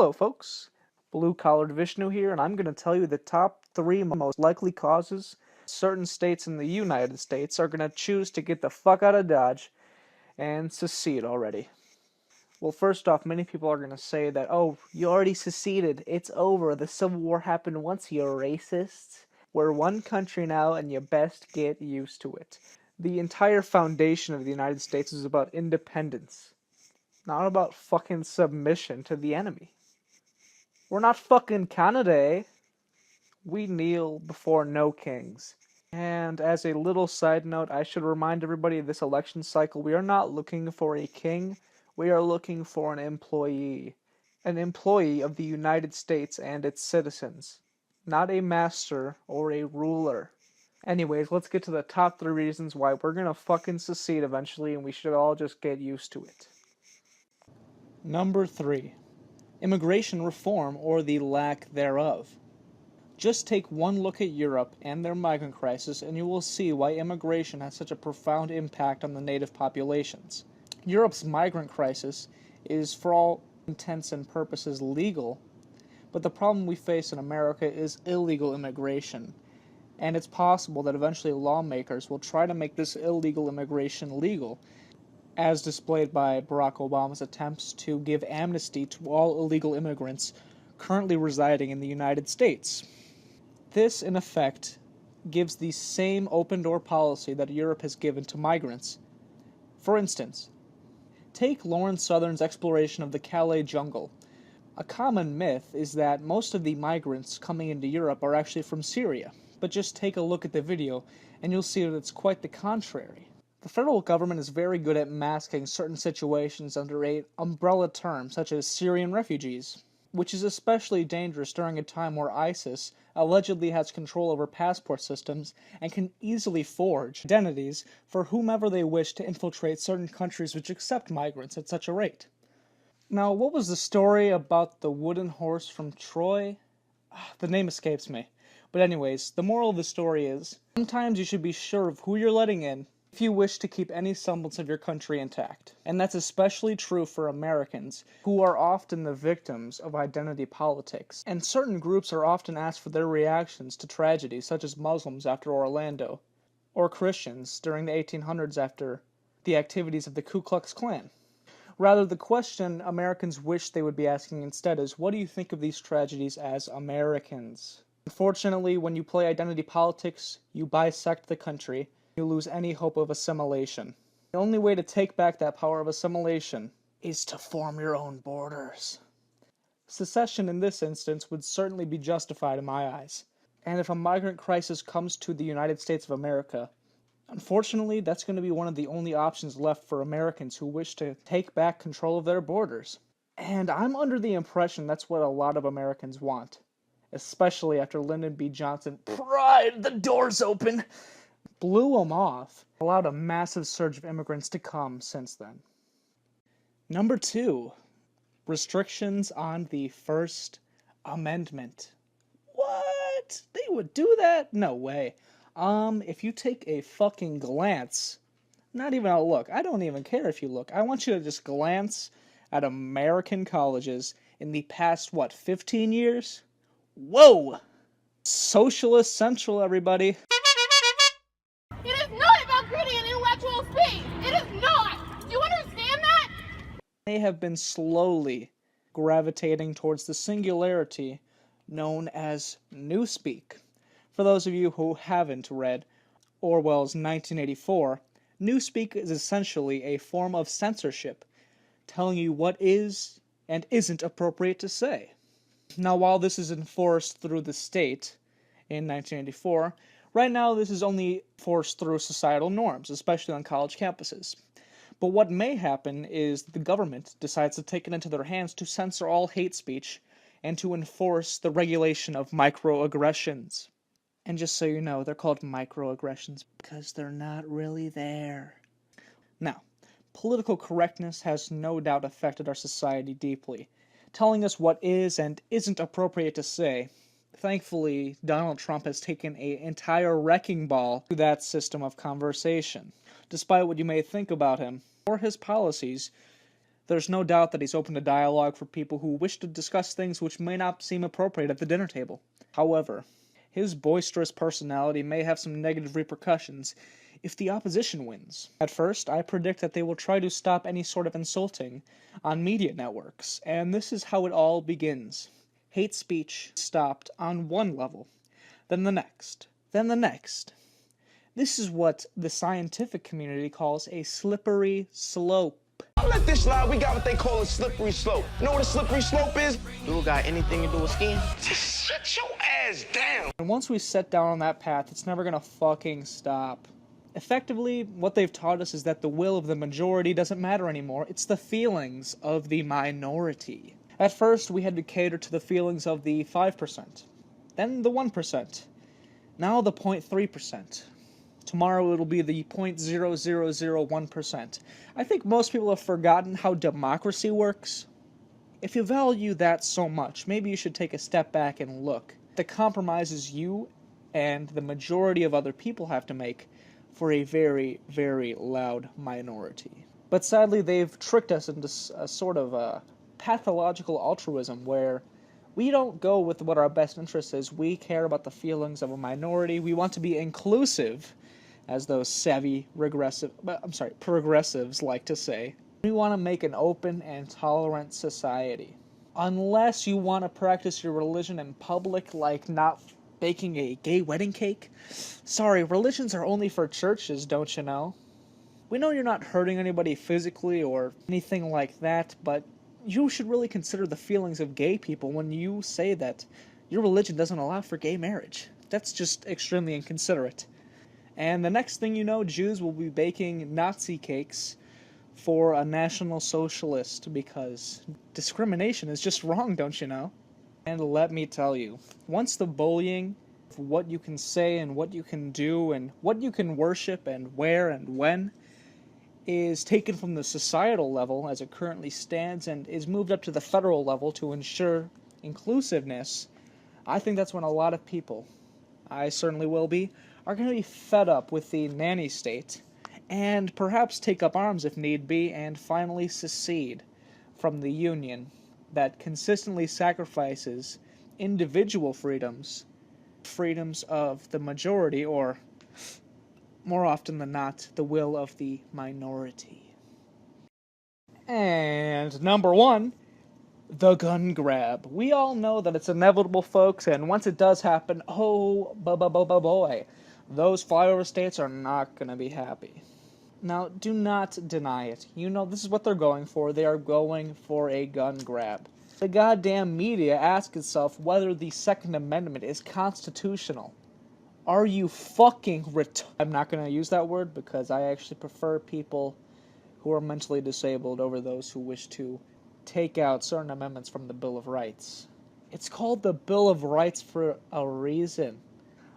Hello folks, Blue-Collared Vishnu here, and I'm going to tell you the top 3 most likely causes certain states in the United States are going to choose to get the fuck out of Dodge and secede already. Well, first off, many people are going to say that, oh, you already seceded, it's over, the Civil War happened once, you racists. We're one country now, and you best get used to it. The entire foundation of the United States is about independence, not about fucking submission to the enemy. We're not fucking Canada, eh? We kneel before no kings. And as a little side note, I should remind everybody of this election cycle, we are not looking for a king, we are looking for an employee of the United States and its citizens, not a master or a ruler. Anyways, let's get to the top 3 reasons why we're gonna fucking secede eventually, and we should all just get used to it. Number 3. Immigration reform, or the lack thereof. Just take one look at Europe and their migrant crisis, and you will see why immigration has such a profound impact on the native populations. Europe's migrant crisis is, for all intents and purposes, legal, but the problem we face in America is illegal immigration, and it's possible that eventually lawmakers will try to make this illegal immigration legal, as displayed by Barack Obama's attempts to give amnesty to all illegal immigrants currently residing in the United States. This, in effect, gives the same open-door policy that Europe has given to migrants. For instance, take Lawrence Southern's exploration of the Calais jungle. A common myth is that most of the migrants coming into Europe are actually from Syria, but just take a look at the video and you'll see that it's quite the contrary. The federal government is very good at masking certain situations under an umbrella term such as Syrian refugees, which is especially dangerous during a time where ISIS allegedly has control over passport systems and can easily forge identities for whomever they wish to infiltrate certain countries which accept migrants at such a rate. Now, what was the story about the wooden horse from Troy? The name escapes me. But anyways, the moral of the story is, sometimes you should be sure of who you're letting in if you wish to keep any semblance of your country intact. And that's especially true for Americans, who are often the victims of identity politics. And certain groups are often asked for their reactions to tragedies such as Muslims after Orlando, or Christians during the 1800s after the activities of the Ku Klux Klan. Rather, the question Americans wish they would be asking instead is, what do you think of these tragedies as Americans? Unfortunately, when you play identity politics, you bisect the country, you lose any hope of assimilation. The only way to take back that power of assimilation is to form your own borders. Secession in this instance would certainly be justified in my eyes. And if a migrant crisis comes to the United States of America, unfortunately, that's going to be one of the only options left for Americans who wish to take back control of their borders. And I'm under the impression that's what a lot of Americans want, especially after Lyndon B. Johnson pried the doors open, blew them off, allowed a massive surge of immigrants to come since then. Number 2, restrictions on the First Amendment. What? They would do that? No way. If you take a fucking glance, not even a look, I don't even care if you look, I want you to just glance at American colleges in the past, 15 years? Whoa! Socialist Central, everybody. It is not about creating intellectual space. It is not. Do you understand that? They have been slowly gravitating towards the singularity known as Newspeak. For those of you who haven't read Orwell's 1984, Newspeak is essentially a form of censorship, telling you what is and isn't appropriate to say. Now, while this is enforced through the state in 1984, right now this is only enforced through societal norms, especially on college campuses. But what may happen is the government decides to take it into their hands to censor all hate speech and to enforce the regulation of microaggressions. And just so you know, they're called microaggressions because they're not really there. Now, political correctness has no doubt affected our society deeply, telling us what is and isn't appropriate to say. Thankfully, Donald Trump has taken an entire wrecking ball to that system of conversation. Despite what you may think about him or his policies, There's no doubt that he's open to dialogue for people who wish to discuss things which may not seem appropriate at the dinner table. However, his boisterous personality may have some negative repercussions if the opposition wins. At first, I predict that they will try to stop any sort of insulting on media networks, and this is how it all begins. Hate speech stopped on one level, then the next, then the next. This is what the scientific community calls a slippery slope. Don't let this slide. We got what they call a slippery slope. You know what a slippery slope is? Do it got anything to do with skiing? Just shut your ass down. And once we set down on that path, it's never gonna fucking stop. Effectively, what they've taught us is that the will of the majority doesn't matter anymore. It's the feelings of the minority. At first, we had to cater to the feelings of the 5%, then the 1%, now the 0.3%. Tomorrow it'll be the 0.0001%. I think most people have forgotten how democracy works. If you value that so much, maybe you should take a step back and look at the compromises you and the majority of other people have to make for a very, very loud minority. But sadly, they've tricked us into a sort of a pathological altruism where we don't go with what our best interest is. We care about the feelings of a minority. We want to be inclusive, as those savvy progressives like to say. We want to make an open and tolerant society. Unless you want to practice your religion in public, like not baking a gay wedding cake. Sorry, religions are only for churches, don't you know? We know you're not hurting anybody physically or anything like that, but you should really consider the feelings of gay people when you say that your religion doesn't allow for gay marriage. That's just extremely inconsiderate. And the next thing you know, Jews will be baking Nazi cakes for a National Socialist because discrimination is just wrong, don't you know? And let me tell you, once the bullying of what you can say and what you can do and what you can worship and where and when is taken from the societal level as it currently stands and is moved up to the federal level to ensure inclusiveness, I think that's when a lot of people, I certainly will be, are going to be fed up with the nanny state and perhaps take up arms if need be and finally secede from the union that consistently sacrifices individual freedoms of the majority, or more often than not, the will of the minority. And number one, the gun grab. We all know that it's inevitable, folks, and once it does happen, oh, boy, those flyover states are not going to be happy. Now, do not deny it. You know this is what they're going for. They are going for a gun grab. The goddamn media asks itself whether the Second Amendment is constitutional. Are you fucking I'm not going to use that word because I actually prefer people who are mentally disabled over those who wish to take out certain amendments from the Bill of Rights. It's called the Bill of Rights for a reason.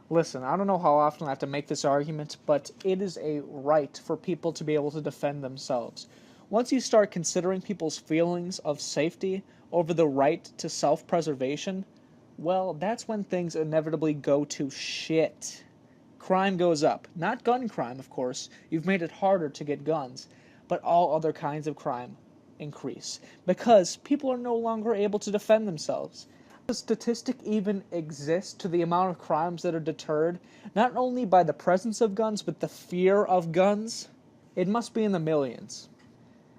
Listen, I don't know how often I have to make this argument, but it is a right for people to be able to defend themselves. Once you start considering people's feelings of safety over the right to self-preservation, well, that's when things inevitably go to shit. Crime goes up. Not gun crime, of course. You've made it harder to get guns. But all other kinds of crime increase. Because people are no longer able to defend themselves. Does a statistic even exist to the amount of crimes that are deterred, not only by the presence of guns, but the fear of guns? It must be in the millions.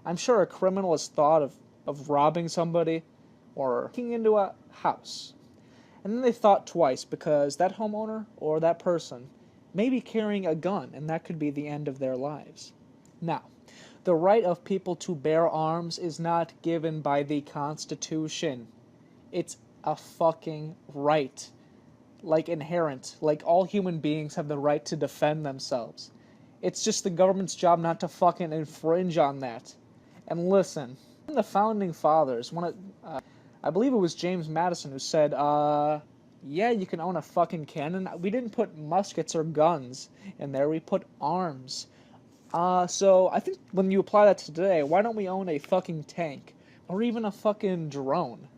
I'm sure a criminal has thought of robbing somebody or breaking into a house. And then they thought twice because that homeowner or that person may be carrying a gun, and that could be the end of their lives. Now, the right of people to bear arms is not given by the Constitution. It's a fucking right. Like inherent. Like all human beings have the right to defend themselves. It's just the government's job not to fucking infringe on that. And listen, the Founding Fathers, I believe it was James Madison who said, yeah, you can own a fucking cannon. We didn't put muskets or guns in there, we put arms. So I think when you apply that to today, why don't we own a fucking tank? Or even a fucking drone?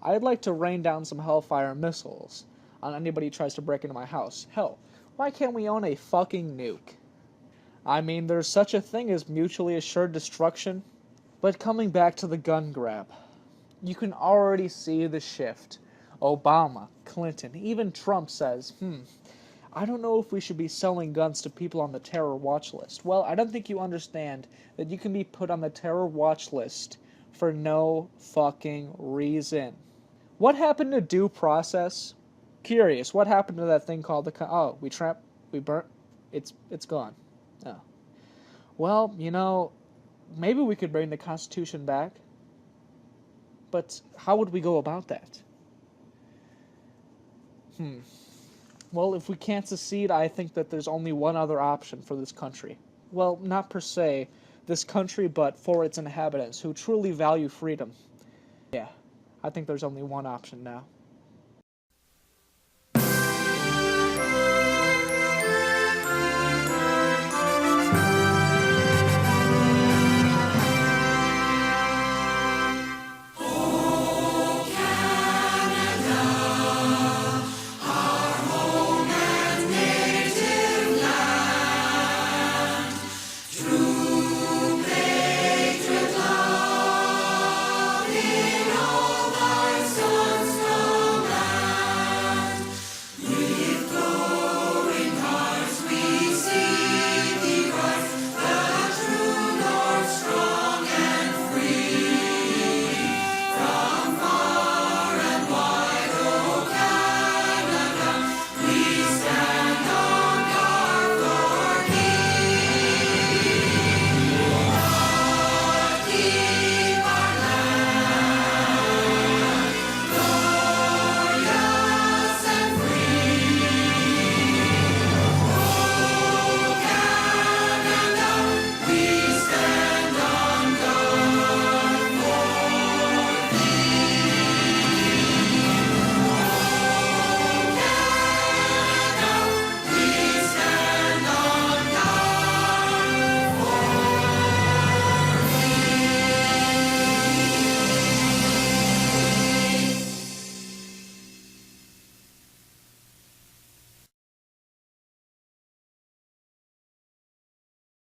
I'd like to rain down some Hellfire missiles on anybody who tries to break into my house. Hell, why can't we own a fucking nuke? I mean, there's such a thing as mutually assured destruction, But coming back to the gun grab, you can already see the shift. Obama, Clinton, even Trump says, I don't know if we should be selling guns to people on the terror watch list. Well, I don't think you understand that you can be put on the terror watch list for no fucking reason. What happened to due process? Curious, what happened to that thing called we burnt, it's gone. Oh. Well, maybe we could bring the Constitution back. But how would we go about that? Well, if we can't secede, I think that there's only one other option for this country. Well, not per se this country, but for its inhabitants who truly value freedom. Yeah, I think there's only one option now.